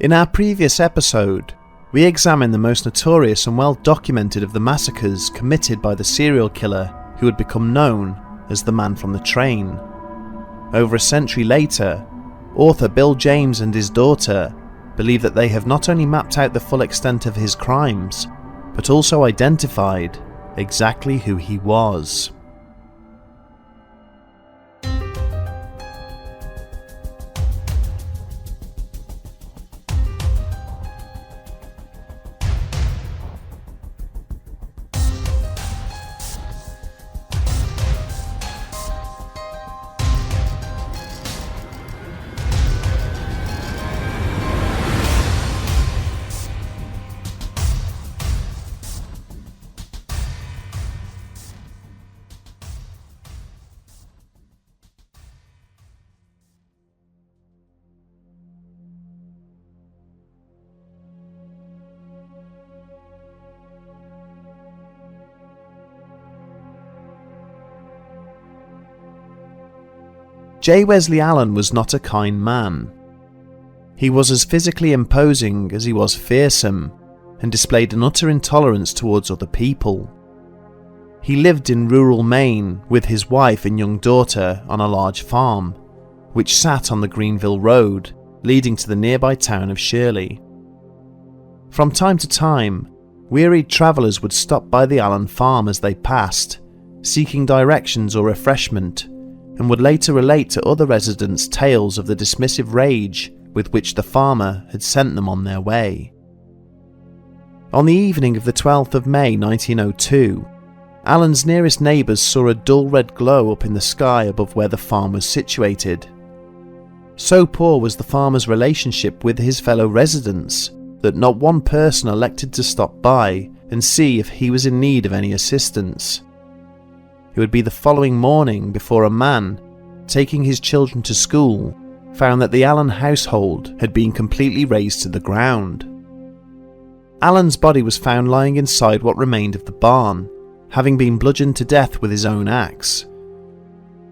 In our previous episode, we examined the most notorious and well documented of the massacres committed by the serial killer who had become known as the Man from the Train. Over a century later, author Bill James and his daughter believe that they have not only mapped out the full extent of his crimes, but also identified exactly who he was. J. Wesley Allen was not a kind man. He was as physically imposing as he was fearsome, and displayed an utter intolerance towards other people. He lived in rural Maine with his wife and young daughter on a large farm, which sat on the Greenville Road leading to the nearby town of Shirley. From time to time, wearied travellers would stop by the Allen farm as they passed, seeking directions or refreshment, and would later relate to other residents tales of the dismissive rage with which the farmer had sent them on their way. On the evening of the 12th of May 1902, Allen's nearest neighbours saw a dull red glow up in the sky above where the farm was situated. So poor was the farmer's relationship with his fellow residents that not one person elected to stop by and see if he was in need of any assistance. It would be the following morning before a man, taking his children to school, found that the Allen household had been completely razed to the ground. Allen's body was found lying inside what remained of the barn, having been bludgeoned to death with his own axe.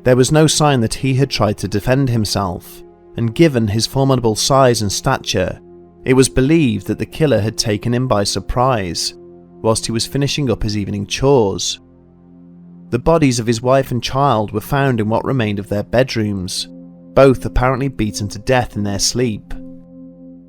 There was no sign that he had tried to defend himself, and given his formidable size and stature, it was believed that the killer had taken him by surprise, whilst he was finishing up his evening chores. The bodies of his wife and child were found in what remained of their bedrooms, both apparently beaten to death in their sleep.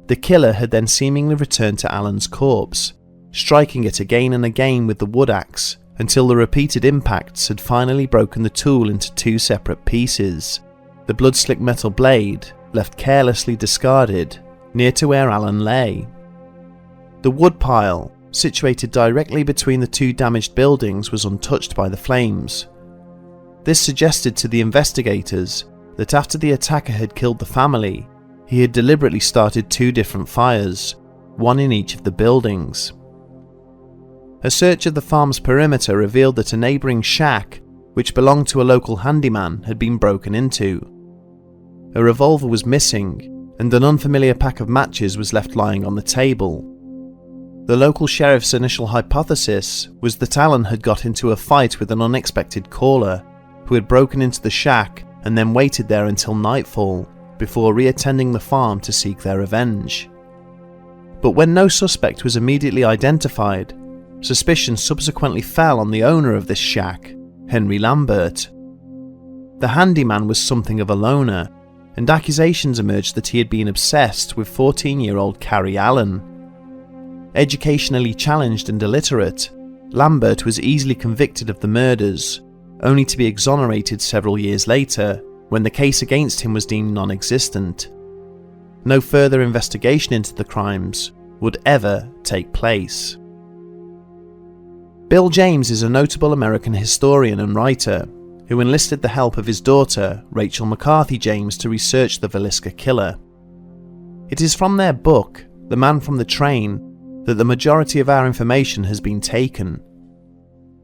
The killer had then seemingly returned to Allen's corpse, striking it again and again with the wood axe until the repeated impacts had finally broken the tool into two separate pieces, the blood-slicked metal blade left carelessly discarded near to where Allen lay. The wood pile, situated directly between the two damaged buildings, was untouched by the flames. This suggested to the investigators that after the attacker had killed the family, he had deliberately started two different fires, one in each of the buildings. A search of the farm's perimeter revealed that a neighbouring shack, which belonged to a local handyman, had been broken into. A revolver was missing, and an unfamiliar pack of matches was left lying on the table. The local sheriff's initial hypothesis was that Allen had got into a fight with an unexpected caller, who had broken into the shack and then waited there until nightfall before reattending the farm to seek their revenge. But when no suspect was immediately identified, suspicion subsequently fell on the owner of this shack, Henry Lambert. The handyman was something of a loner, and accusations emerged that he had been obsessed with 14-year-old Carrie Allen. Educationally challenged and illiterate, Lambert was easily convicted of the murders, only to be exonerated several years later when the case against him was deemed non-existent. No further investigation into the crimes would ever take place. Bill James is a notable American historian and writer who enlisted the help of his daughter, Rachel McCarthy James, to research the Villisca killer. It is from their book, The Man from the Train, that the majority of our information has been taken.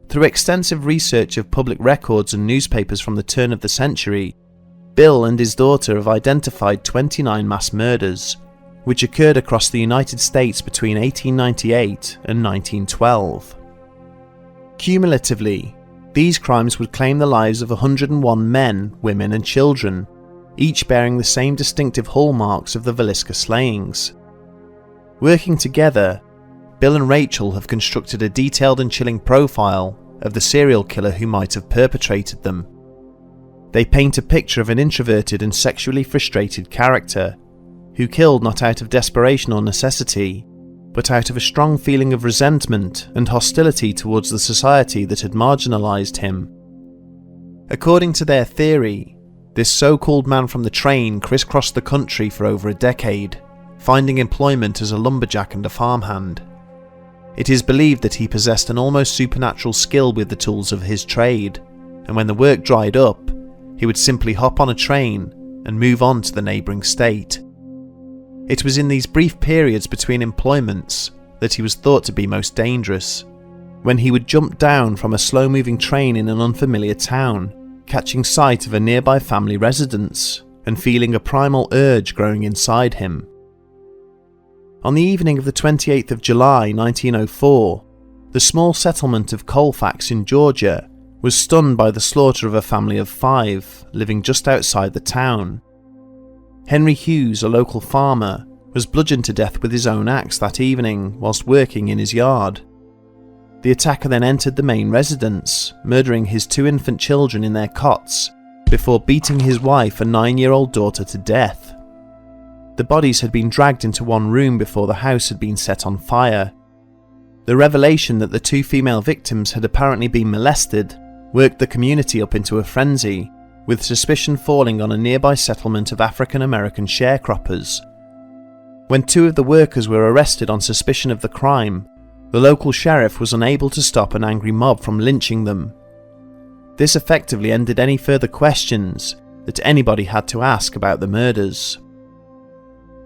Through extensive research of public records and newspapers from the turn of the century, Bill and his daughter have identified 29 mass murders, which occurred across the United States between 1898 and 1912. Cumulatively, these crimes would claim the lives of 101 men, women and children, each bearing the same distinctive hallmarks of the Villisca slayings, Working together, Bill and Rachel have constructed a detailed and chilling profile of the serial killer who might have perpetrated them. They paint a picture of an introverted and sexually frustrated character who killed not out of desperation or necessity, but out of a strong feeling of resentment and hostility towards the society that had marginalised him. According to their theory, this so-called man from the train crisscrossed the country for over a decade, finding employment as a lumberjack and a farmhand. It is believed that he possessed an almost supernatural skill with the tools of his trade, and when the work dried up, he would simply hop on a train and move on to the neighbouring state. It was in these brief periods between employments that he was thought to be most dangerous, when he would jump down from a slow-moving train in an unfamiliar town, catching sight of a nearby family residence and feeling a primal urge growing inside him. On the evening of the 28th of July 1904, the small settlement of Colfax in Georgia was stunned by the slaughter of a family of 5 living just outside the town. Henry Hughes, a local farmer, was bludgeoned to death with his own axe that evening whilst working in his yard. The attacker then entered the main residence, murdering his 2 infant children in their cots before beating his wife and 9-year-old daughter to death. The bodies had been dragged into one room before the house had been set on fire. The revelation that the 2 female victims had apparently been molested worked the community up into a frenzy, with suspicion falling on a nearby settlement of African American sharecroppers. When 2 of the workers were arrested on suspicion of the crime, the local sheriff was unable to stop an angry mob from lynching them. This effectively ended any further questions that anybody had to ask about the murders.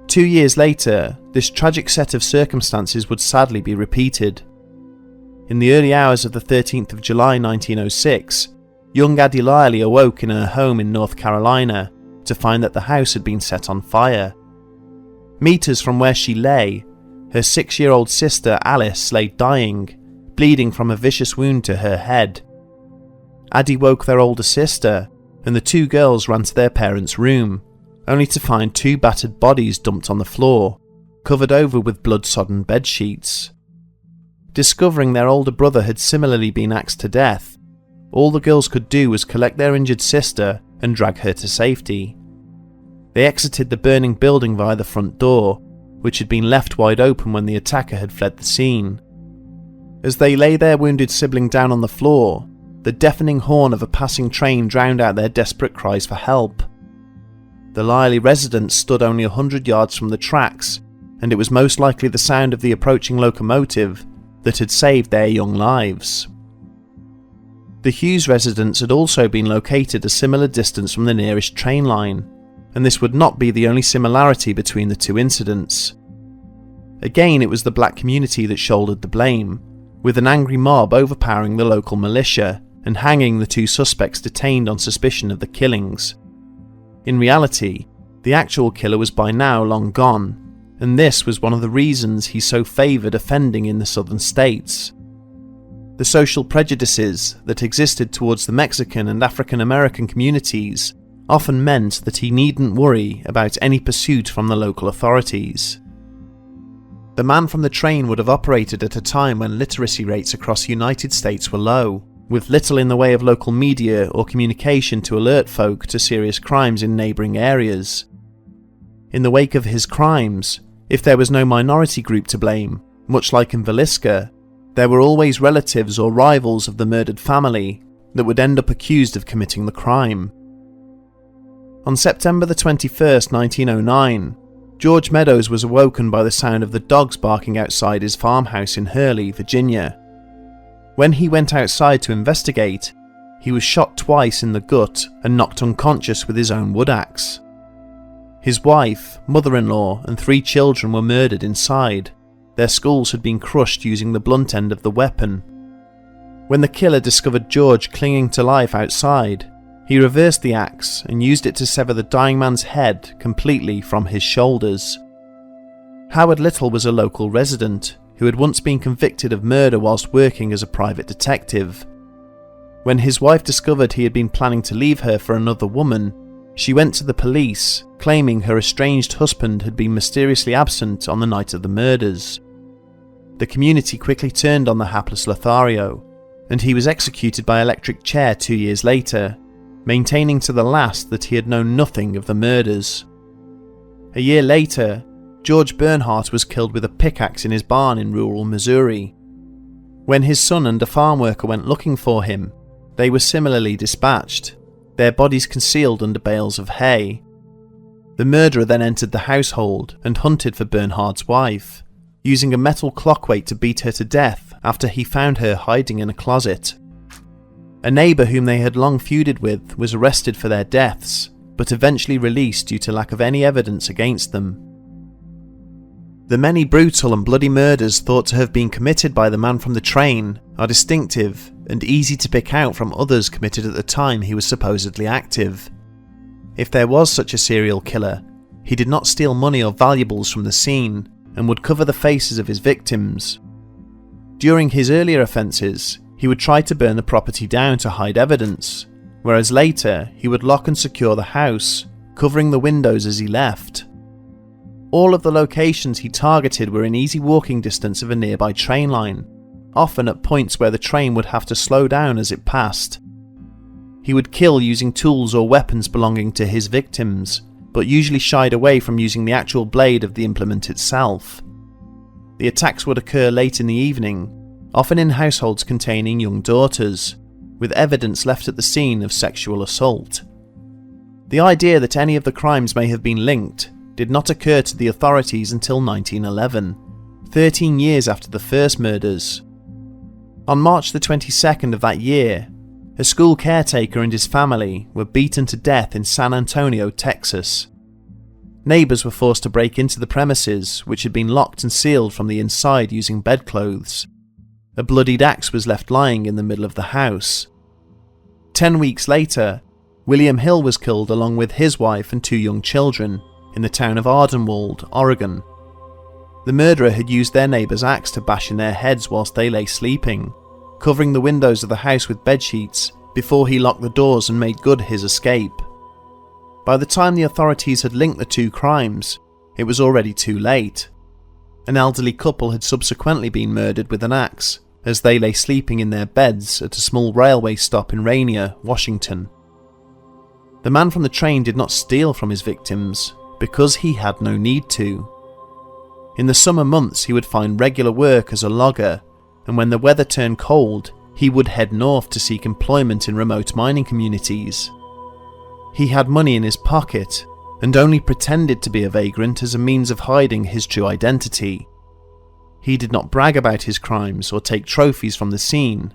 2 years later, this tragic set of circumstances would sadly be repeated. In the early hours of the 13th of July 1906, young Adlai Lee awoke in her home in North Carolina to find that the house had been set on fire. Meters from where she lay, her 6-year-old sister Alice lay dying, bleeding from a vicious wound to her head. Addie woke their older sister, and the 2 girls ran to their parents' room, only to find 2 battered bodies dumped on the floor, covered over with blood-sodden bedsheets. Discovering their older brother had similarly been axed to death, all the girls could do was collect their injured sister and drag her to safety. They exited the burning building via the front door, which had been left wide open when the attacker had fled the scene. As they lay their wounded sibling down on the floor, the deafening horn of a passing train drowned out their desperate cries for help. The Liley residence stood only 100 yards from the tracks, and it was most likely the sound of the approaching locomotive that had saved their young lives. The Hughes residence had also been located a similar distance from the nearest train line, and this would not be the only similarity between the 2 incidents. Again, it was the black community that shouldered the blame, with an angry mob overpowering the local militia and hanging the 2 suspects detained on suspicion of the killings. In reality, the actual killer was by now long gone, and this was one of the reasons he so favoured offending in the southern states. The social prejudices that existed towards the Mexican and African American communities often meant that he needn't worry about any pursuit from the local authorities. The man from the train would have operated at a time when literacy rates across the United States were low, with little in the way of local media or communication to alert folk to serious crimes in neighbouring areas. In the wake of his crimes, if there was no minority group to blame, much like in Villisca, there were always relatives or rivals of the murdered family that would end up accused of committing the crime. On September the 21st, 1909, George Meadows was awoken by the sound of the dogs barking outside his farmhouse in Hurley, Virginia. When he went outside to investigate, he was shot twice in the gut and knocked unconscious with his own wood axe. His wife, mother-in-law, and 3 children were murdered inside. Their skulls had been crushed using the blunt end of the weapon. When the killer discovered George clinging to life outside, he reversed the axe and used it to sever the dying man's head completely from his shoulders. Howard Little was a local resident who had once been convicted of murder whilst working as a private detective. When his wife discovered he had been planning to leave her for another woman, She went to the police, claiming her estranged husband had been mysteriously absent on the night of the murders. The community quickly turned on the hapless Lothario, and he was executed by electric chair 2 years later, maintaining to the last that he had known nothing of the murders. A year later, George Bernhardt was killed with a pickaxe in his barn in rural Missouri. When his son and a farm worker went looking for him, they were similarly dispatched, their bodies concealed under bales of hay. The murderer then entered the household and hunted for Bernhardt's wife, using a metal clockweight to beat her to death after he found her hiding in a closet. A neighbour whom they had long feuded with was arrested for their deaths, but eventually released due to lack of any evidence against them. The many brutal and bloody murders thought to have been committed by the man from the train are distinctive and easy to pick out from others committed at the time he was supposedly active. If there was such a serial killer, he did not steal money or valuables from the scene and would cover the faces of his victims. During his earlier offences, he would try to burn the property down to hide evidence, whereas later he would lock and secure the house, covering the windows as he left. All of the locations he targeted were in easy walking distance of a nearby train line, often at points where the train would have to slow down as it passed. He would kill using tools or weapons belonging to his victims, but usually shied away from using the actual blade of the implement itself. The attacks would occur late in the evening, often in households containing young daughters, with evidence left at the scene of sexual assault. The idea that any of the crimes may have been linked did not occur to the authorities until 1911, 13 years after the first murders. On March the 22nd of that year, a school caretaker and his family were beaten to death in San Antonio, Texas. Neighbours were forced to break into the premises, which had been locked and sealed from the inside using bedclothes. A bloodied axe was left lying in the middle of the house. 10 weeks later, William Hill was killed along with his wife and 2 young children in the town of Ardenwald, Oregon. The murderer had used their neighbour's axe to bash in their heads whilst they lay sleeping, covering the windows of the house with bedsheets before he locked the doors and made good his escape. By the time the authorities had linked the 2 crimes, it was already too late. An elderly couple had subsequently been murdered with an axe as they lay sleeping in their beds at a small railway stop in Rainier, Washington. The man from the train did not steal from his victims because he had no need to. In the summer months he would find regular work as a logger, and when the weather turned cold, he would head north to seek employment in remote mining communities. He had money in his pocket, and only pretended to be a vagrant as a means of hiding his true identity. He did not brag about his crimes or take trophies from the scene.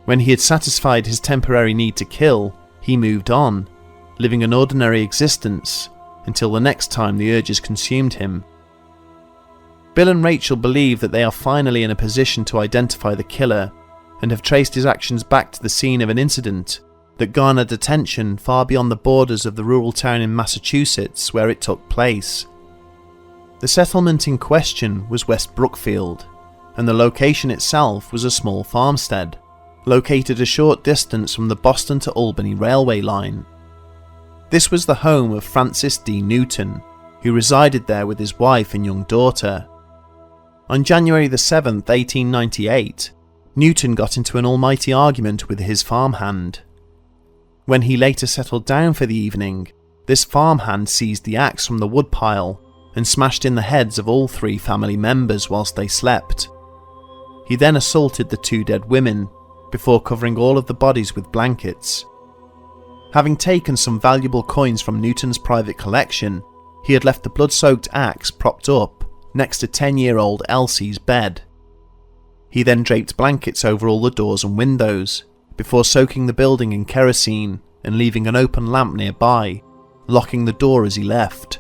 When he had satisfied his temporary need to kill, he moved on, living an ordinary existence until the next time the urges consumed him. Bill and Rachel believe that they are finally in a position to identify the killer and have traced his actions back to the scene of an incident that garnered attention far beyond the borders of the rural town in Massachusetts where it took place. The settlement in question was West Brookfield, and the location itself was a small farmstead, located a short distance from the Boston to Albany railway line. This was the home of Francis D. Newton, who resided there with his wife and young daughter. On January the 7th, 1898, Newton got into an almighty argument with his farmhand. When he later settled down for the evening, this farmhand seized the axe from the woodpile and smashed in the heads of all 3 family members whilst they slept. He then assaulted the 2 dead women, before covering all of the bodies with blankets. Having taken some valuable coins from Newton's private collection, he had left the blood-soaked axe propped up next to 10-year-old Elsie's bed. He then draped blankets over all the doors and windows, before soaking the building in kerosene and leaving an open lamp nearby, locking the door as he left.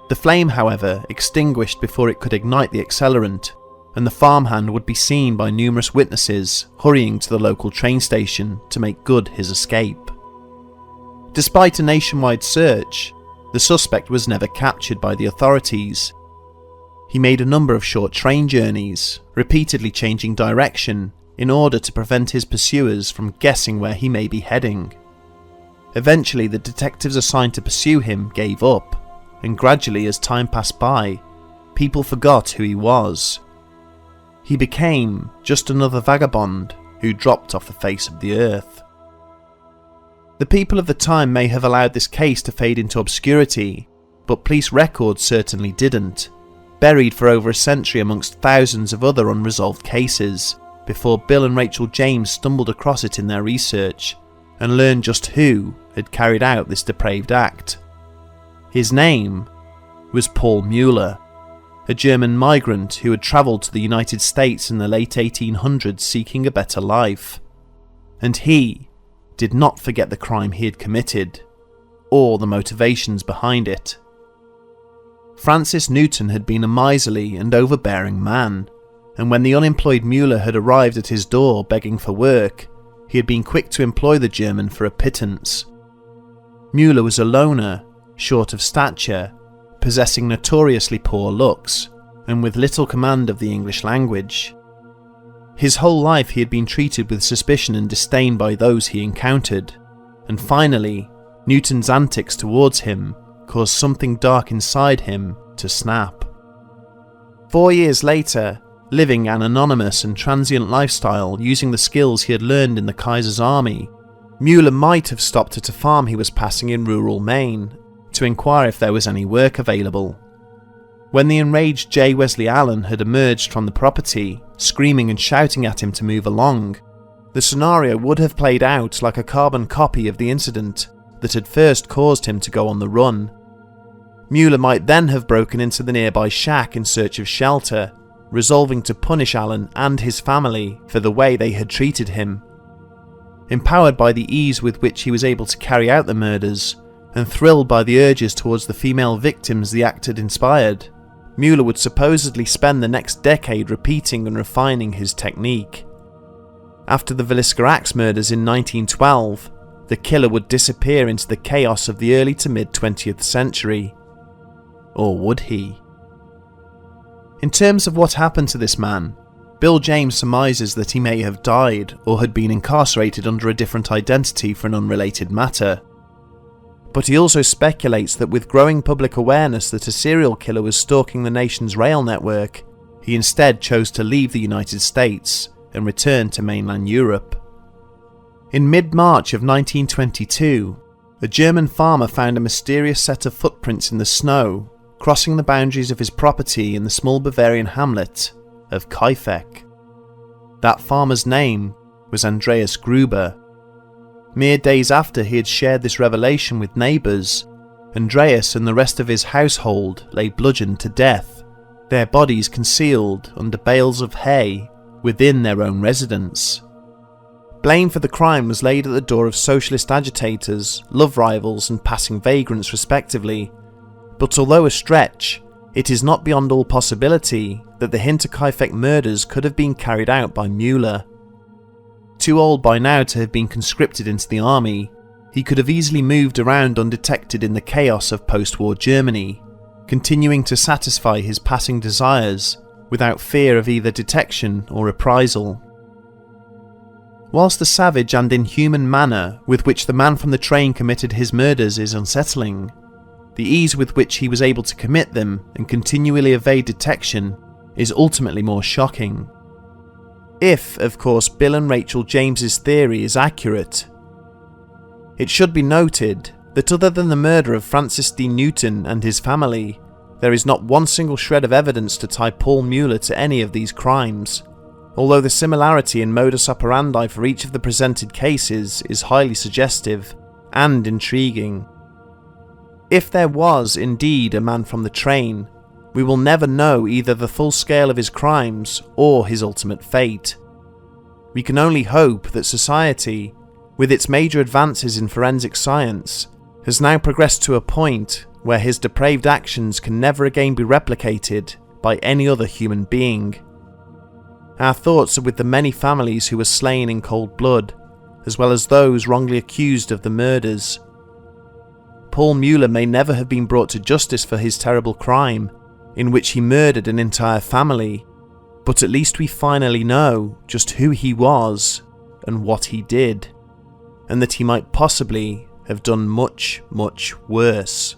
The flame, however, extinguished before it could ignite the accelerant, and the farmhand would be seen by numerous witnesses hurrying to the local train station to make good his escape. Despite a nationwide search, the suspect was never captured by the authorities. He made a number of short train journeys, repeatedly changing direction in order to prevent his pursuers from guessing where he may be heading. Eventually, the detectives assigned to pursue him gave up, and gradually as time passed by, people forgot who he was. He became just another vagabond who dropped off the face of the earth. The people of the time may have allowed this case to fade into obscurity, but police records certainly didn't, buried for over a century amongst thousands of other unresolved cases, before Bill and Rachel James stumbled across it in their research and learned just who had carried out this depraved act. His name was Paul Muller, a German migrant who had travelled to the United States in the late 1800s seeking a better life. And he did not forget the crime he had committed, or the motivations behind it. Francis Newton had been a miserly and overbearing man, and when the unemployed Muller had arrived at his door begging for work, he had been quick to employ the German for a pittance. Muller was a loner, short of stature, possessing notoriously poor looks, and with little command of the English language. His whole life he had been treated with suspicion and disdain by those he encountered, and finally, Newton's antics towards him caused something dark inside him to snap. 4 years later, living an anonymous and transient lifestyle using the skills he had learned in the Kaiser's army, Muller might have stopped at a farm he was passing in rural Maine to inquire if there was any work available. When the enraged J. Wesley Allen had emerged from the property, screaming and shouting at him to move along, the scenario would have played out like a carbon copy of the incident that had first caused him to go on the run. Muller might then have broken into the nearby shack in search of shelter, resolving to punish Allen and his family for the way they had treated him. Empowered by the ease with which he was able to carry out the murders, and thrilled by the urges towards the female victims the act had inspired, Muller would supposedly spend the next decade repeating and refining his technique. After the Villisca Axe murders in 1912, the killer would disappear into the chaos of the early to mid-20th century. Or would he? In terms of what happened to this man, Bill James surmises that he may have died or had been incarcerated under a different identity for an unrelated matter. But he also speculates that with growing public awareness that a serial killer was stalking the nation's rail network, he instead chose to leave the United States and return to mainland Europe. In mid-March of 1922, a German farmer found a mysterious set of footprints in the snow, crossing the boundaries of his property in the small Bavarian hamlet of Kaifek. That farmer's name was Andreas Gruber. Mere days after he had shared this revelation with neighbours, Andreas and the rest of his household lay bludgeoned to death, their bodies concealed under bales of hay within their own residence. Blame for the crime was laid at the door of socialist agitators, love rivals and passing vagrants respectively, but although a stretch, it is not beyond all possibility that the Hinterkaifeck murders could have been carried out by Muller. Too old by now to have been conscripted into the army, he could have easily moved around undetected in the chaos of post-war Germany, continuing to satisfy his passing desires without fear of either detection or reprisal. Whilst the savage and inhuman manner with which the man from the train committed his murders is unsettling, the ease with which he was able to commit them and continually evade detection is ultimately more shocking. If, of course, Bill and Rachel James's theory is accurate. It should be noted that other than the murder of Francis D. Newton and his family, there is not one single shred of evidence to tie Paul Muller to any of these crimes, although the similarity in modus operandi for each of the presented cases is highly suggestive and intriguing. If there was indeed a man from the train, we will never know either the full scale of his crimes or his ultimate fate. We can only hope that society, with its major advances in forensic science, has now progressed to a point where his depraved actions can never again be replicated by any other human being. Our thoughts are with the many families who were slain in cold blood, as well as those wrongly accused of the murders. Paul Muller may never have been brought to justice for his terrible crime, in which he murdered an entire family, but at least we finally know just who he was and what he did, and that he might possibly have done much, much worse.